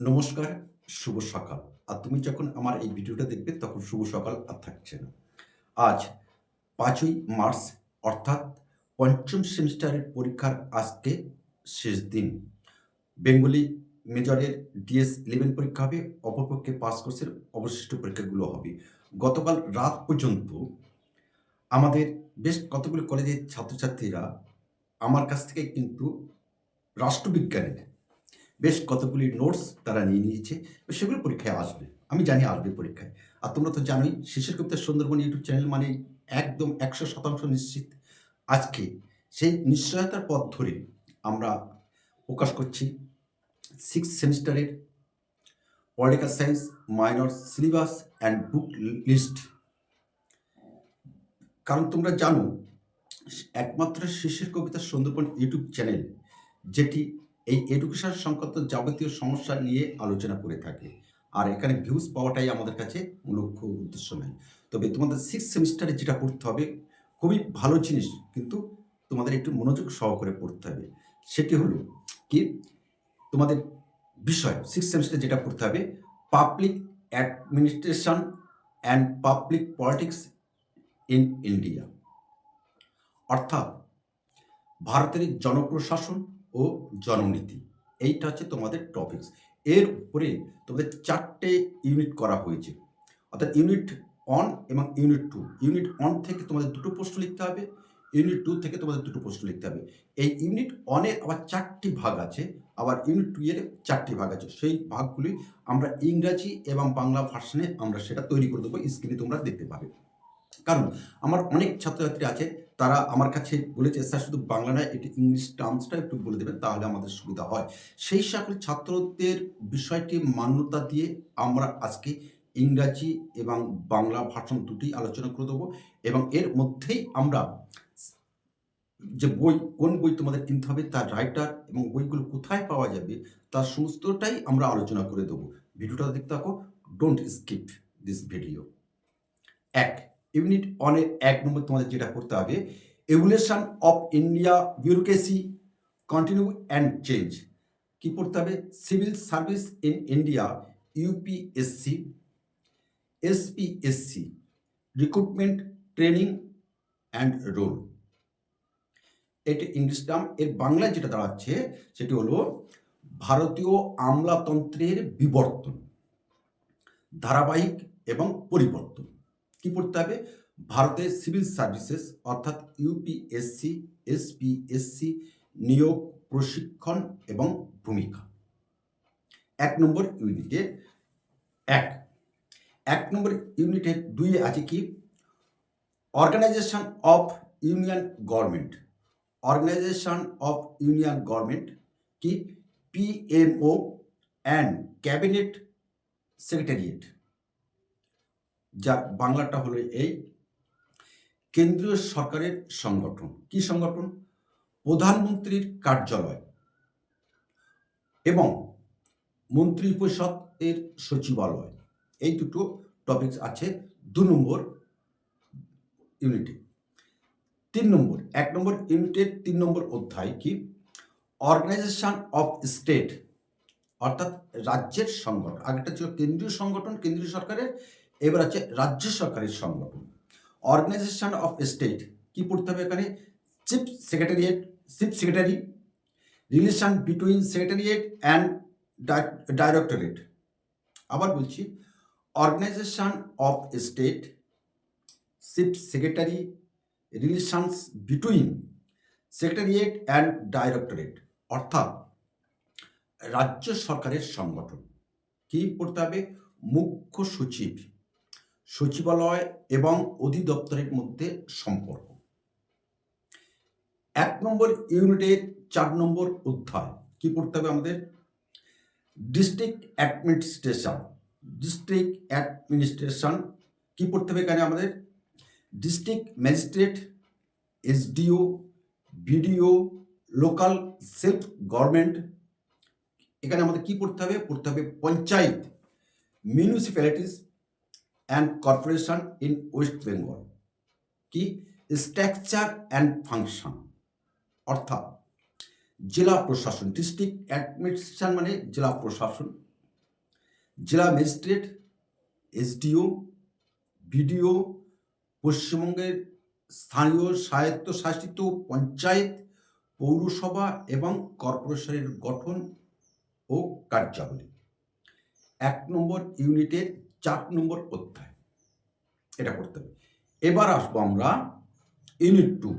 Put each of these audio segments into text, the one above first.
নমস্কার, শুভ সকাল। আর তুমি যখন আমার এই ভিডিওটা দেখবে তখন শুভ সকাল আর থাকছে না। আজ ৫ই মার্চ অর্থাৎ পঞ্চম সেমিস্টারের পরীক্ষার আজকে শেষ দিন। বেঙ্গলি মেজরের DS-11 পরীক্ষা হবে, অপরপক্ষে পাস কোর্সের অবশিষ্ট পরীক্ষাগুলো হবে। গতকাল রাত পর্যন্ত আমাদের বেশ কতগুলো কলেজের ছাত্রছাত্রীরা আমার কাছ থেকে কিন্তু রাষ্ট্রবিজ্ঞানের বেশ কতগুলি নোটস তারা নিয়ে নিয়েছে। সেগুলো পরীক্ষায় আসবে। আমি জানি আসবে পরীক্ষায়। আর তোমরা তো জানোই শিশির কবিতা সুন্দরবন ইউটিউব চ্যানেল মানে একদম ১০০% নিশ্চিত। আজকে সেই নিশ্চয়তার পথ ধরে আমরা প্রকাশ করছি 6th সেমিস্টারের political science minor syllabus and book list. কারণ তোমরা জানো একমাত্র শিশির কবিতা সুন্দরবন ইউটিউব চ্যানেল যেটি এই এডুকেশন সংক্রান্ত যাবতীয় সমস্যা নিয়ে আলোচনা করে থাকে। আর এখানে ভিউজ পাওয়াটাই আমাদের কাছে লক্ষ্য উদ্দেশ্য নয়। তবে তোমাদের 6th সেমিস্টারে যেটা পড়তে হবে খুবই ভালো জিনিস, কিন্তু তোমাদের একটু মনোযোগ সহকারে পড়তে হবে। সেটি হলো কি, তোমাদের বিষয় 6th সেমিস্টারে যেটা পড়তে হবে public administration and public politics in India, অর্থাৎ ভারতের জনপ্রশাসন ও জননীতি। এইটা হচ্ছে তোমাদের টপিকস। এর উপরে তোমাদের 4টে ইউনিট করা হয়েছে, অর্থাৎ ইউনিট 1 এবং ইউনিট 2। ইউনিট 1 থেকে তোমাদের 2টো প্রশ্ন লিখতে হবে, ইউনিট 2 থেকে তোমাদের 2টো প্রশ্ন লিখতে হবে। এই ইউনিট 1 এর আবার 4টি ভাগ আছে, আবার ইউনিট 2 এর 4টি ভাগ আছে। সেই ভাগগুলি আমরা ইংরাজি এবং বাংলা ভার্সনে আমরা সেটা তৈরি করে দেবো, স্ক্রিনে তোমরা দেখতে পাবে। কারণ আমার অনেক ছাত্রছাত্রী আছে, তারা আমার কাছে বলেছে, "স্যার শুধু বাংলা নয়, একটু ইংলিশ টার্মসটা একটু বলে দেবেন, তাহলে আমাদের সুবিধা হয়।" সেই সকল ছাত্রদের বিষয়টি মান্যতা দিয়ে আমরা আজকে ইংরাজি এবং বাংলা ভার্সন দুটিই আলোচনা করে দেবো, এবং এর মধ্যেই আমরা যে বই, কোন বই তোমাদের কিনতে হবে, তার রাইটার এবং বইগুলো কোথায় পাওয়া যাবে, তার সমস্তটাই আমরা আলোচনা করে দেবো। ভিডিওটা দেখতে থাকো, don't skip this video. ১ unit 1 এর ১ নম্বর তোমাদের যেটা পড়তে হবে, evolution of India bureaucracy continue and change. কি পড়তে হবে? Civil service in India, UPSC, SPSC, recruitment, training and role. এটি ইংলিশ টার্ম। এর বাংলায় যেটা দাঁড়াচ্ছে সেটি হলো ভারতীয় আমলাতন্ত্রের বিবর্তন, ধারাবাহিক এবং পরিবর্তন। কি পড়তে হবে? ভারতের সিভিল সার্ভিসেস অর্থাৎ ইউপিএসসি, এসপিএসসি, নিয়োগ, প্রশিক্ষণ এবং ভূমিকা। ১ নম্বর ইউনিটে ১ ১ নম্বর ইউনিটের ২ এ আছে কি? Organisation of union government. Organisation of union government কি? PMO and cabinet secretariat. যার বাংলাটা হলো এই, কেন্দ্রীয় সরকারের সংগঠন। কি সংগঠন? প্রধানমন্ত্রীর কার্যালয় এবং মন্ত্রিপরিষদের সচিবালয়। এই দুটো টপিকস আছে ২ নম্বর ইউনিটে। ৩ নম্বর ১ নম্বর ইউনিটের ৩ নম্বর অধ্যায় কি? অর্গানাইজেশন অফ স্টেট, অর্থাৎ রাজ্যের সংগঠন। আগেরটা ছিল কেন্দ্রীয় সংগঠন, কেন্দ্রীয় সরকারের, এবার আছে রাজ্য সরকারের সংগঠন। অর্গানাইজেশন অফ স্টেট কি পড়তে হবে এখানে? Chief secretariat, chief secretary, relation between secretariat and directorate. আবার বলছি, organisation of state, chief secretary, relations between secretariat and directorate, অর্থাৎ রাজ্য সরকারের সংগঠন। কি পড়তে হবে? মুখ্য সচিব, সচিবালয় এবং অধিদপ্তরের মধ্যে সম্পর্ক। ১ নম্বর ইউনিটের ৪ নম্বর অধ্যায় কি পড়তে হবে আমাদের? District administration. ডিস্ট্রিক্ট অ্যাডমিনিস্ট্রেশন কি পড়তে হবে এখানে আমাদের? District magistrate, SDO, BDO, local self government. এখানে আমাদের কি পড়তে হবে? পড়তে হবে panchayat, municipalities and corporation in West Bengal. কি? স্ট্রাকচার অ্যান্ড ফাংশন, অর্থাৎ জেলা প্রশাসন। ডিস্ট্রিক্ট অ্যাডমিনিস্ট্রেশন মানে জেলা প্রশাসন, জেলা ম্যাজিস্ট্রেট, এসডিও, বিডিও, পশ্চিমবঙ্গের স্থানীয় স্বায়ত্তশাসিত পঞ্চায়েত, পৌরসভা এবং কর্পোরেশনের গঠন ও কার্যাবলী। 1 নম্বর ইউনিটের 4 নম্বর অধ্যায়, এটা পড়তে হবে। এবার আসবো আমরা ইউনিট 2।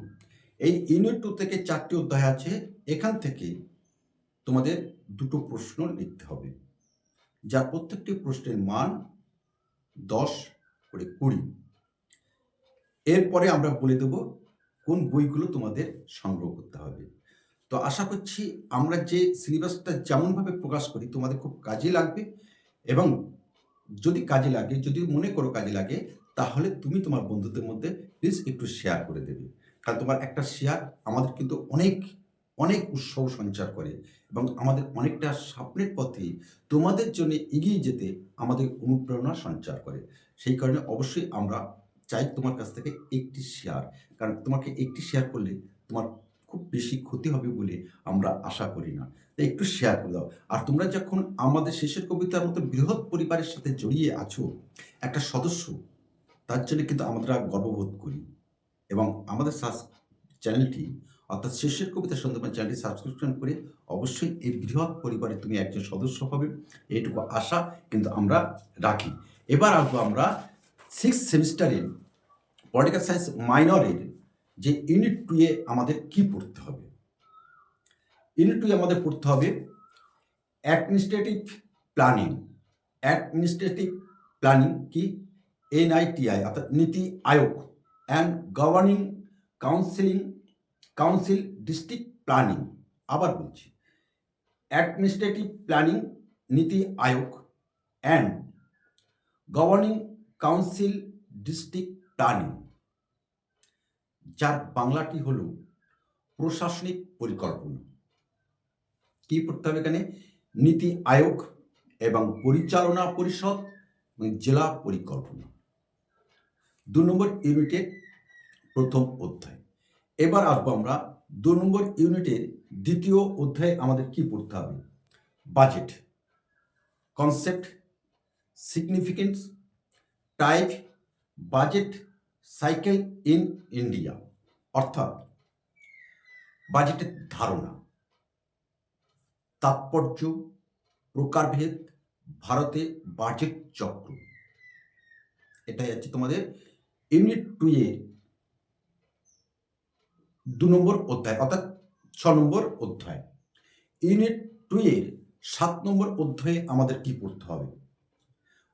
এই ইউনিট 2 থেকে 4টি অধ্যায় আছে। এখান থেকে তোমাদের 2টো প্রশ্ন লিখতে হবে, যা প্রত্যেকটি প্রশ্নের মান 10 করে 20। এরপরে আমরা বলে দেব কোন বইগুলো তোমাদের সংগ্রহ করতে হবে। তো আশা করছি আমরা যে সিলেবাসটা যেমনভাবে প্রকাশ করি তোমাদের খুব কাজে লাগবে, এবং যদি কাজে লাগে, যদি মনে করো কাজে লাগে, তাহলে তুমি তোমার বন্ধুদের মধ্যে প্লিজ একটু শেয়ার করে দেবে। কারণ তোমার একটা শেয়ার আমাদের কিন্তু অনেক অনেক উৎসাহ সঞ্চার করে, এবং আমাদের অনেকটা স্বপ্নের পথে তোমাদের জন্য এগিয়ে যেতে আমাদের অনুপ্রেরণা সঞ্চার করে। সেই কারণে অবশ্যই আমরা চাই তোমার কাছ থেকে একটি শেয়ার, কারণ তোমাকে একটি শেয়ার করলে তোমার খুব বেশি ক্ষতি হবে বলে আমরা আশা করি না। তাই একটু শেয়ার করে দাও। আর তোমরা যখন আমাদের শেষের কবিতার মতো বৃহৎ পরিবারের সাথে জড়িয়ে আছো, একটা সদস্য, তার জন্য কিন্তু আমরা গর্ববোধ করি। এবং আমাদের চ্যানেলটি, অর্থাৎ শেষের কবিতা সুন্দরবন চ্যানেলটি সাবস্ক্রিপশন করে অবশ্যই এই বৃহৎ পরিবারে তুমি একজন সদস্য হবে, এইটুকু আশা কিন্তু আমরা রাখি। এবার আসবো আমরা 6th সেমিস্টারের পলিটিক্যাল সায়েন্স মাইনরের যে ইউনিট 2 এ আমাদের কি পড়তে হবে। ইউনিট 2 এ আমাদের পড়তে হবে অ্যাডমিনিস্ট্রেটিভ প্ল্যানিং। অ্যাডমিনিস্ট্রেটিভ প্ল্যানিং কি? NITI অর্থাৎ Niti Aayog and governing council district planning. আবার বলছি, administrative planning, Niti Aayog and governing council district planning, যার বাংলাটি হল প্রশাসনিক পরিকল্পনা। কি পড়তে হবে এখানে? নীতি আয়োগ এবং পরিচালনা পরিষদ এবং জেলা পরিকল্পনা। 2 নম্বর ইউনিটের প্রথম অধ্যায়। এবার আসবো আমরা 2 নম্বর ইউনিটের দ্বিতীয় অধ্যায়ে আমাদের কি পড়তে হবে? Budget, concept, significance, type, budget cycle in India, অর্থাৎ বাজেটের ধারণা, তাৎপর্য, প্রকারভেদ, ভারতে বাজেট চক্র। এটাই আছে তোমাদের ইউনিট 2 এর 2 নম্বর অধ্যায়, অর্থাৎ 6 নম্বর অধ্যায়। ইউনিট 2 এর 7 নম্বর অধ্যায়ে আমাদের কি পড়তে হবে?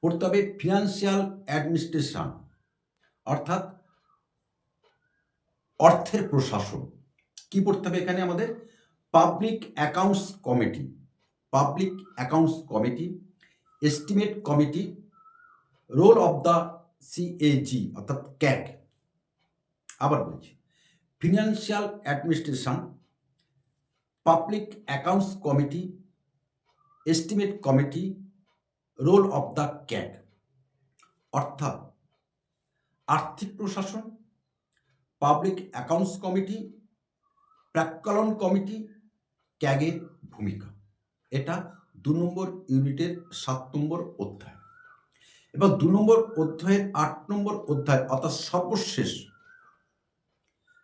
পড়তে হবে ফিনান্সিয়াল অ্যাডমিনিস্ট্রেশন, অর্থাৎ অর্থের প্রশাসন। কি পড়তে হবে এখানে আমাদের? Public accounts committee, estimate committee, role of the CAG অর্থাৎ ক্যাগ। আবার বলছি, financial administration, public accounts committee, estimate committee, role of the CAG, অর্থাৎ আর্থিক প্রশাসন, পাবলিক অ্যাকাউন্টস কমিটি, প্রাক্কলন কমিটি, ক্যাগের ভূমিকা। এটা 2 নম্বর ইউনিটের 7 নম্বর অধ্যায়। এবার 2 নম্বর অধ্যায়ের 8 নম্বর অধ্যায়, অর্থাৎ সর্বশেষ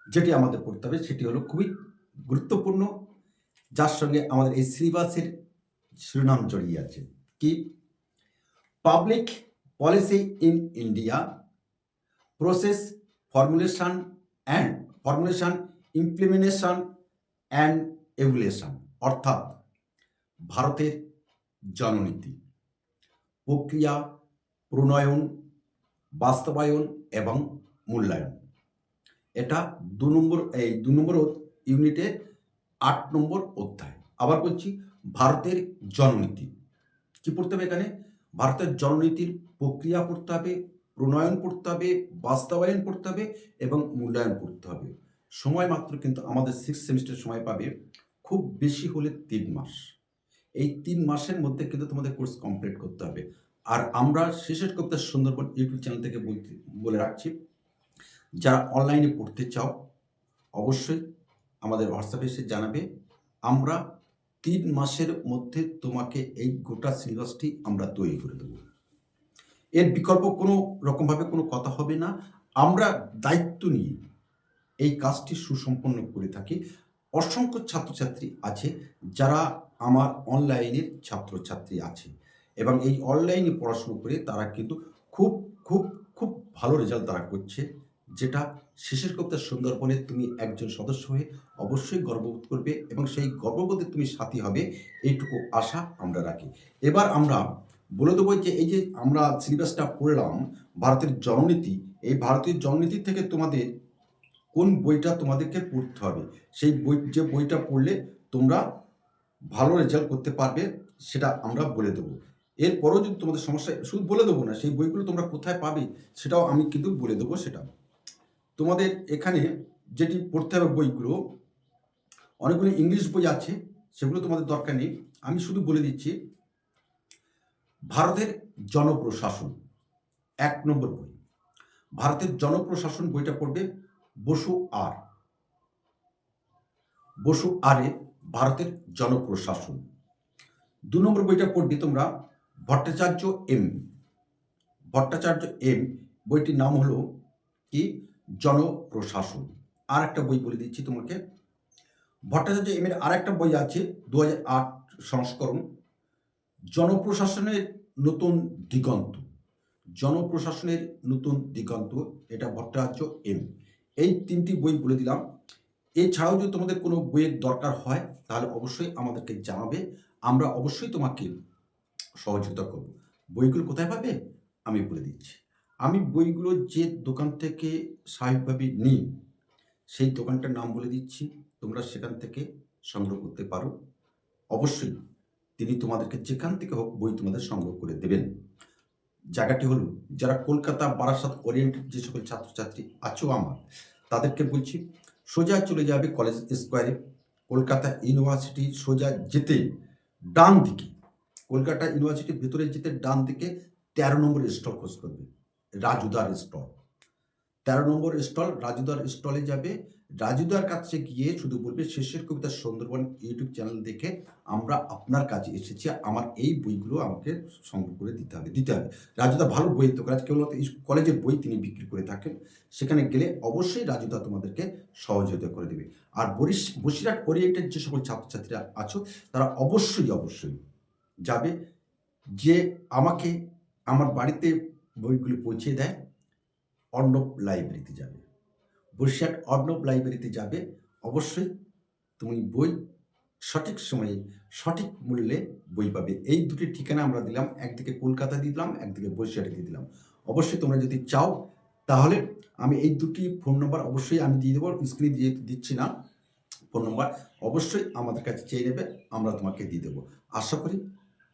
যেটি আমাদের পড়তে হবে সেটি হলো খুবই গুরুত্বপূর্ণ, যার সঙ্গে আমাদের এই সিলেবাসের শিরোনাম জড়িয়ে আছে। কি? Public policy in India, process, formulation, implementation and evaluation, অর্থাৎ ভারতের জননীতি, প্রক্রিয়া, প্রণয়ন, বাস্তবায়ন এবং মূল্যায়ন। এটা 2 নম্বর ইউনিটের 8 নম্বর অধ্যায়। আবার বলছি, ভারতের জননীতি। কি পড়তে হবে এখানে? ভারতের জননীতির প্রক্রিয়া পড়তে হবে, প্রণয়ন পড়তে হবে, বাস্তবায়ন পড়তে হবে এবং মূল্যায়ন পড়তে হবে। সময় মাত্র কিন্তু আমাদের 6 সেমিস্টার সময় পাবে, খুব বেশি হলে 3 মাস। এই 3 মাসের মধ্যে কিন্তু তোমাদের কোর্স কমপ্লিট করতে হবে। আর আমরা শেষের কবিতা সুন্দরবন ইউটিউব চ্যানেল থেকে বলে রাখছি, যারা অনলাইনে পড়তে চাও অবশ্যই আমাদের হোয়াটসঅ্যাপে এসে জানাবে। আমরা 3 মাসের মধ্যে তোমাকে এই গোটা সিলেবাসটি আমরা তৈরি করে দেব। এর বিকল্প কোনো রকমভাবে কোনো কথা হবে না। আমরা দায়িত্ব নিয়ে এই কাজটি সুসম্পন্ন করে থাকি। অসংখ্য ছাত্রছাত্রী আছে যারা আমার অনলাইনের ছাত্রছাত্রী আছে এবং এই অনলাইনে পড়াশুনো করে তারা কিন্তু খুব, খুব, খুব ভালো রেজাল্ট তারা করছে। যেটা শেষের কবিতা সুন্দরবনের তুমি একজন সদস্য হয়ে অবশ্যই গর্ববোধ করবে এবং সেই গর্ববোধে তুমি সাথী হবে এইটুকু আশা আমরা রাখি। এবার আমরা বলে দেবো যে এই যে আমরা সিলেবাসটা পড়লাম ভারতের জননীতি, এই ভারতীয় জননীতি থেকে তোমাদের কোন বইটা তোমাদেরকে পড়তে হবে। সেই যে বইটা পড়লে তোমরা ভালো রেজাল্ট করতে পারবে সেটা আমরা বলে দেবো। এরপরেও যদি তোমাদের সমস্যা শুধু বলে দেবো না, সেই বইগুলো তোমরা কোথায় পাবে সেটাও আমি কিন্তু বলে দেবো সেটা। তোমাদের এখানে যেটি পড়তে হবে বইগুলো, অনেকগুলো ইংলিশ বই আছে, সেগুলো তোমাদের দরকার নেই। আমি শুধু বলে দিচ্ছি ভারতের জনপ্রশাসন ১ নম্বর বই। ভারতের জনপ্রশাসন বইটা পড়বে বসু আর। বসু আরে ভারতের জনপ্রশাসন। ২ নম্বর বইটা পড়বে তোমরা ভট্টাচার্য এম। ভট্টাচার্য এম বইটির নাম হলো কি জনপ্রশাসন। আর একটা বই বলে দিচ্ছি তোমাকে, ভট্টাচার্য এম এর আর একটা বই আছে ২০০৮ সংস্করণ, জনপ্রশাসনের নতুন দিগন্ত। জনপ্রশাসনের নতুন দিগন্ত, এটা ভট্টাচার্য এম। এই ৩টি বই বলে দিলাম। এছাড়াও যদি তোমাদের কোনো বইয়ের দরকার হয় তাহলে অবশ্যই আমাদেরকে জানাবে, আমরা অবশ্যই তোমাকে সহযোগিতা করব। বইগুলো কোথায় পাবে আমি বলে দিচ্ছি। আমি বইগুলো যে দোকান থেকে স্বাভাবিকভাবে নিই সেই দোকানটার নাম বলে দিচ্ছি, তোমরা সেখান থেকে সংগ্রহ করতে পারো। অবশ্যই তিনি তোমাদেরকে যেখান থেকে হোক বই তোমাদের সংগ্রহ করে দেবেন। জায়গাটি হলো যারা কলকাতা বারাসাত ওরিয়েন্টেড যে সকল ছাত্রছাত্রী আছো আমার, তাদেরকে বলছি সোজা চলে যাবে কলেজ স্কোয়ারে, কলকাতা ইউনিভার্সিটি সোজা যেতে ডান দিকে, কলকাতা ইউনিভার্সিটির ভেতরে যেতে ডান দিকে ১৩ নম্বর স্টল খোঁজ করবে, রাজুদার স্টল। ১৩ নম্বর স্টল রাজুদার স্টলে যাবে। রাজুদার কাছে গিয়ে শুধু বলবে শেষের কবিতা সুন্দরবন ইউটিউব চ্যানেল দেখে আমরা আপনার কাছে এসেছি, আমার এই বইগুলো আমাকে সংগ্রহ করে দিতে হবে। রাজুদা ভালো বই তো কাজ, কেবল কলেজের বই তিনি বিক্রি করে থাকেন। সেখানে গেলে অবশ্যই রাজুদা তোমাদেরকে সহযোগিতা করে দেবে। আর বসিরহাট ওরিয়েন্টেড যে সকল ছাত্রছাত্রীরা আছো তারা অবশ্যই যাবে, যে আমাকে আমার বাড়িতে বইগুলো পৌঁছে দেয় অর্ণব লাইব্রেরিতে যাবে। বসিরহাট অর্ণব লাইব্রেরিতে যাবে, অবশ্যই তুমি বই সঠিক সময়ে সঠিক মূল্যে বই পাবে। এই দুটি ঠিকানা আমরা দিলাম, একদিকে কলকাতা দিলাম, একদিকে বসিরহাটে দিয়ে দিলাম। অবশ্যই তোমরা যদি চাও তাহলে আমি এই দুটি ফোন নম্বর অবশ্যই আমি দিয়ে দেবো, স্ক্রিনে দিয়ে দিচ্ছি না ফোন নম্বর, অবশ্যই আমাদের কাছে চেয়ে নেবে, আমরা তোমাকে দিয়ে দেবো। আশা করি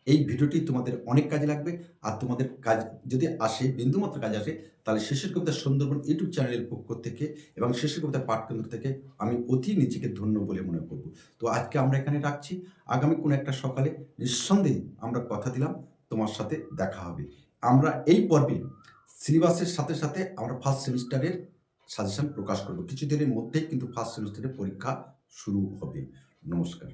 এই ভিডিওটি তোমাদের অনেক কাজে লাগবে। আর তোমাদের কাজ যদি আসে, বিন্দুমাত্র কাজ আসে, তাহলে শেষের কবিতা সুন্দরবন ইউটিউব চ্যানেলের পক্ষ থেকে এবং শেষের কবিতা পাঠকেন্দ্র থেকে আমি অতি নিজেকে ধন্য বলে মনে করব। তো আজকে আমরা এখানে রাখছি, আগামী কোনো একটা সকালে নিঃসন্দেহে আমরা কথা দিলাম তোমার সাথে দেখা হবে। আমরা এই পর্বে সিলেবাসের সাথে সাথে আমরা ফার্স্ট সেমিস্টারের সাজেশন প্রকাশ করব। কিছুদিনের মধ্যেই কিন্তু ফার্স্ট সেমিস্টারের পরীক্ষা শুরু হবে। নমস্কার।